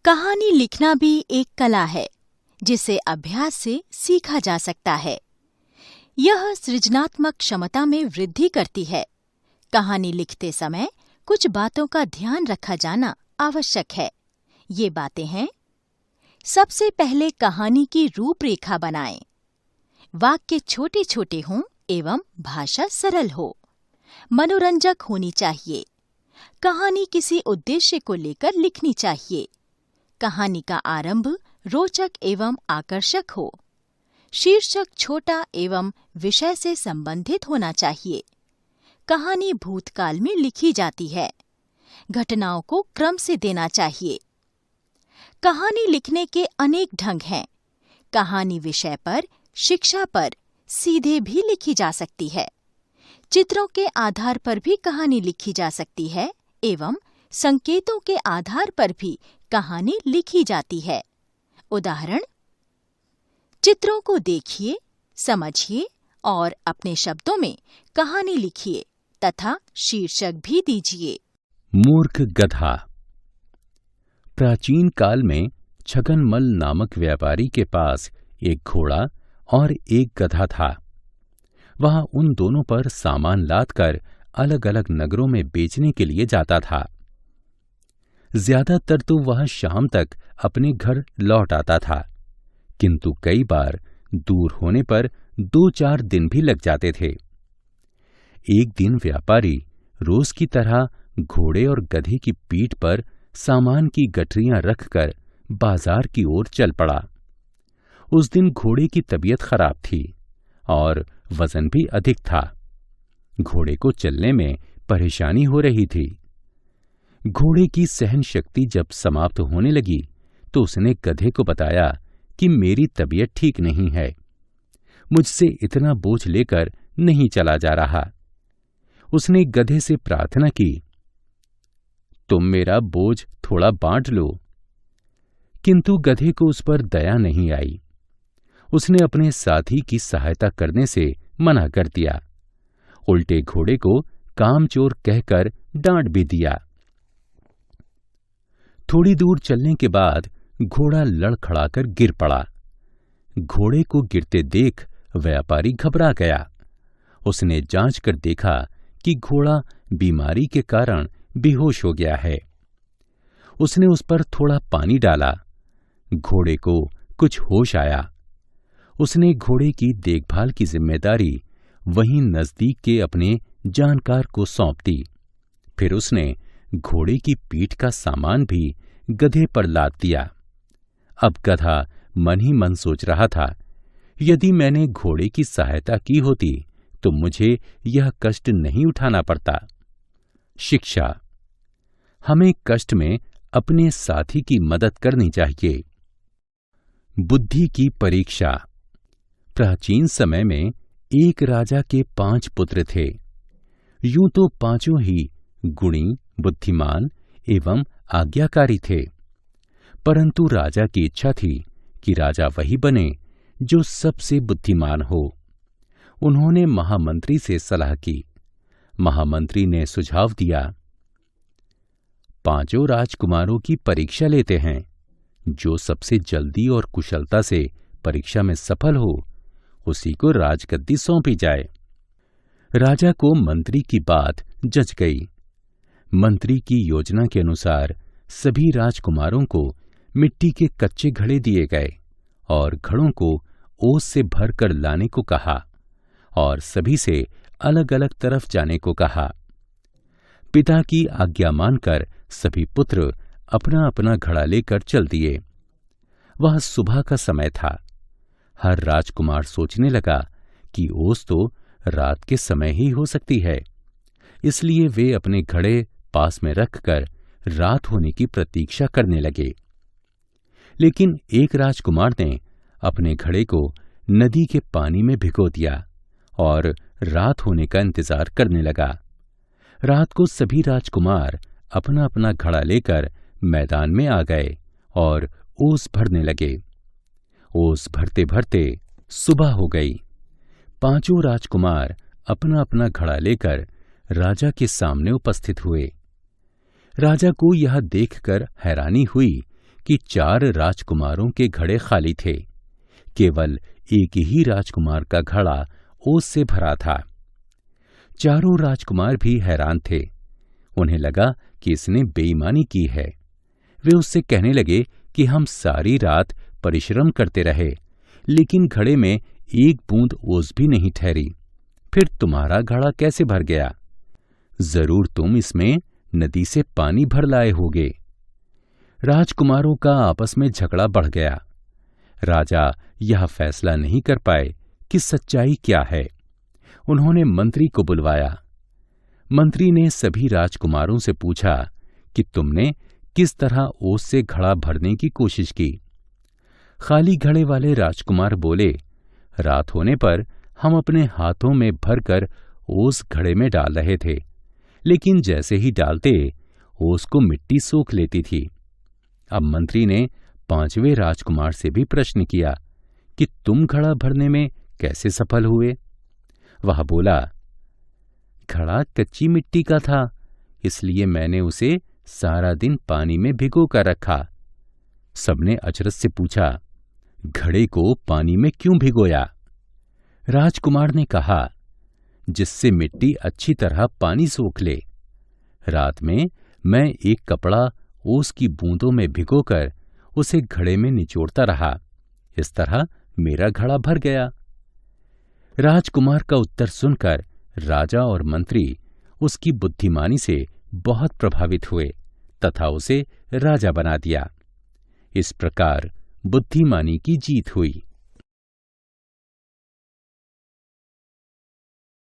कहानी लिखना भी एक कला है जिसे अभ्यास से सीखा जा सकता है। यह सृजनात्मक क्षमता में वृद्धि करती है। कहानी लिखते समय कुछ बातों का ध्यान रखा जाना आवश्यक है। ये बातें हैं: सबसे पहले कहानी की रूपरेखा बनाएं। वाक्य छोटे छोटे हों एवं भाषा सरल हो। मनोरंजक होनी चाहिए। कहानी किसी उद्देश्य को लेकर लिखनी चाहिए। कहानी का आरंभ रोचक एवं आकर्षक हो। शीर्षक छोटा एवं विषय से संबंधित होना चाहिए। कहानी भूतकाल में लिखी जाती है। घटनाओं को क्रम से देना चाहिए। कहानी लिखने के अनेक ढंग हैं। कहानी विषय पर, शिक्षा पर सीधे भी लिखी जा सकती है। चित्रों के आधार पर भी कहानी लिखी जा सकती है एवं संकेतों के आधार पर भी कहानी लिखी जाती है। उदाहरण: चित्रों को देखिए, समझिए और अपने शब्दों में कहानी लिखिए तथा शीर्षक भी दीजिए। मूर्ख गधा। प्राचीन काल में छगनमल नामक व्यापारी के पास एक घोड़ा और एक गधा था। वह उन दोनों पर सामान लादकर अलग अलग नगरों में बेचने के लिए जाता था। ज्यादातर तो वह शाम तक अपने घर लौट आता था, किंतु कई बार दूर होने पर 2-4 दिन भी लग जाते थे। एक दिन व्यापारी रोज की तरह घोड़े और गधे की पीठ पर सामान की गठरियां रखकर बाजार की ओर चल पड़ा। उस दिन घोड़े की तबीयत खराब थी और वजन भी अधिक था। घोड़े को चलने में परेशानी हो रही थी। घोड़े की सहन शक्ति जब समाप्त होने लगी तो उसने गधे को बताया कि मेरी तबीयत ठीक नहीं है, मुझसे इतना बोझ लेकर नहीं चला जा रहा। उसने गधे से प्रार्थना की, तुम मेरा बोझ थोड़ा बांट लो। किंतु गधे को उस पर दया नहीं आई। उसने अपने साथी की सहायता करने से मना कर दिया। उल्टे घोड़े को कामचोर कहकर डांट भी दिया। थोड़ी दूर चलने के बाद घोड़ा लड़खड़ाकर गिर पड़ा। घोड़े को गिरते देख व्यापारी घबरा गया। उसने जांच कर देखा कि घोड़ा बीमारी के कारण बेहोश हो गया है। उसने उस पर थोड़ा पानी डाला। घोड़े को कुछ होश आया। उसने घोड़े की देखभाल की जिम्मेदारी वहीं नजदीक के अपने जानकार को सौंप दी। फिर उसने घोड़े की पीठ का सामान भी गधे पर लाद दिया। अब गधा मन ही मन सोच रहा था, यदि मैंने घोड़े की सहायता की होती तो मुझे यह कष्ट नहीं उठाना पड़ता। शिक्षा: हमें कष्ट में अपने साथी की मदद करनी चाहिए। बुद्धि की परीक्षा। प्राचीन समय में एक राजा के 5 पुत्र थे। यूं तो पांचों ही गुणी, बुद्धिमान एवं आज्ञाकारी थे, परंतु राजा की इच्छा थी कि राजा वही बने जो सबसे बुद्धिमान हो। उन्होंने महामंत्री से सलाह की। महामंत्री ने सुझाव दिया, 5 राजकुमारों की परीक्षा लेते हैं। जो सबसे जल्दी और कुशलता से परीक्षा में सफल हो उसी को राजगद्दी सौंपी जाए। राजा को मंत्री की बात जच गई। मंत्री की योजना के अनुसार सभी राजकुमारों को मिट्टी के कच्चे घड़े दिए गए और घड़ों को ओस से भरकर लाने को कहा और सभी से अलग अलग तरफ जाने को कहा। पिता की आज्ञा मानकर सभी पुत्र अपना अपना घड़ा लेकर चल दिए। वह सुबह का समय था। हर राजकुमार सोचने लगा कि ओस तो रात के समय ही हो सकती है, इसलिए वे अपने घड़े पास में रखकर रात होने की प्रतीक्षा करने लगे। लेकिन एक राजकुमार ने अपने घड़े को नदी के पानी में भिगो दिया और रात होने का इंतजार करने लगा। रात को सभी राजकुमार अपना अपना घड़ा लेकर मैदान में आ गए और ओस भरने लगे। ओस भरते भरते सुबह हो गई। 5 राजकुमार अपना अपना घड़ा लेकर राजा के सामने उपस्थित हुए। राजा को यह देखकर हैरानी हुई कि 4 राजकुमारों के घड़े खाली थे। केवल एक ही राजकुमार का घड़ा ओस से भरा था। चारों राजकुमार भी हैरान थे। उन्हें लगा कि इसने बेईमानी की है। वे उससे कहने लगे कि हम सारी रात परिश्रम करते रहे, लेकिन घड़े में एक बूंद ओस भी नहीं ठहरी। फिर तुम्हारा घड़ा कैसे भर गया? जरूर तुम इसमें नदी से पानी भर लाए होगे। राजकुमारों का आपस में झगड़ा बढ़ गया। राजा यह फैसला नहीं कर पाए कि सच्चाई क्या है। उन्होंने मंत्री को बुलवाया। मंत्री ने सभी राजकुमारों से पूछा कि तुमने किस तरह ओस से घड़ा भरने की कोशिश की। खाली घड़े वाले राजकुमार बोले, रात होने पर हम अपने हाथों में भरकर ओस घड़े में डाल रहे थे, लेकिन जैसे ही डालते ओस को मिट्टी सोख लेती थी। अब मंत्री ने 5वें राजकुमार से भी प्रश्न किया कि तुम घड़ा भरने में कैसे सफल हुए? वह बोला, घड़ा कच्ची मिट्टी का था, इसलिए मैंने उसे सारा दिन पानी में भिगो कर रखा। सबने अचरज से पूछा, घड़े को पानी में क्यों भिगोया? राजकुमार ने कहा, जिससे मिट्टी अच्छी तरह पानी सोख ले। रात में मैं एक कपड़ा ओस की बूंदों में भिगोकर उसे घड़े में निचोड़ता रहा। इस तरह मेरा घड़ा भर गया। राजकुमार का उत्तर सुनकर राजा और मंत्री उसकी बुद्धिमानी से बहुत प्रभावित हुए तथा उसे राजा बना दिया। इस प्रकार बुद्धिमानी की जीत हुई।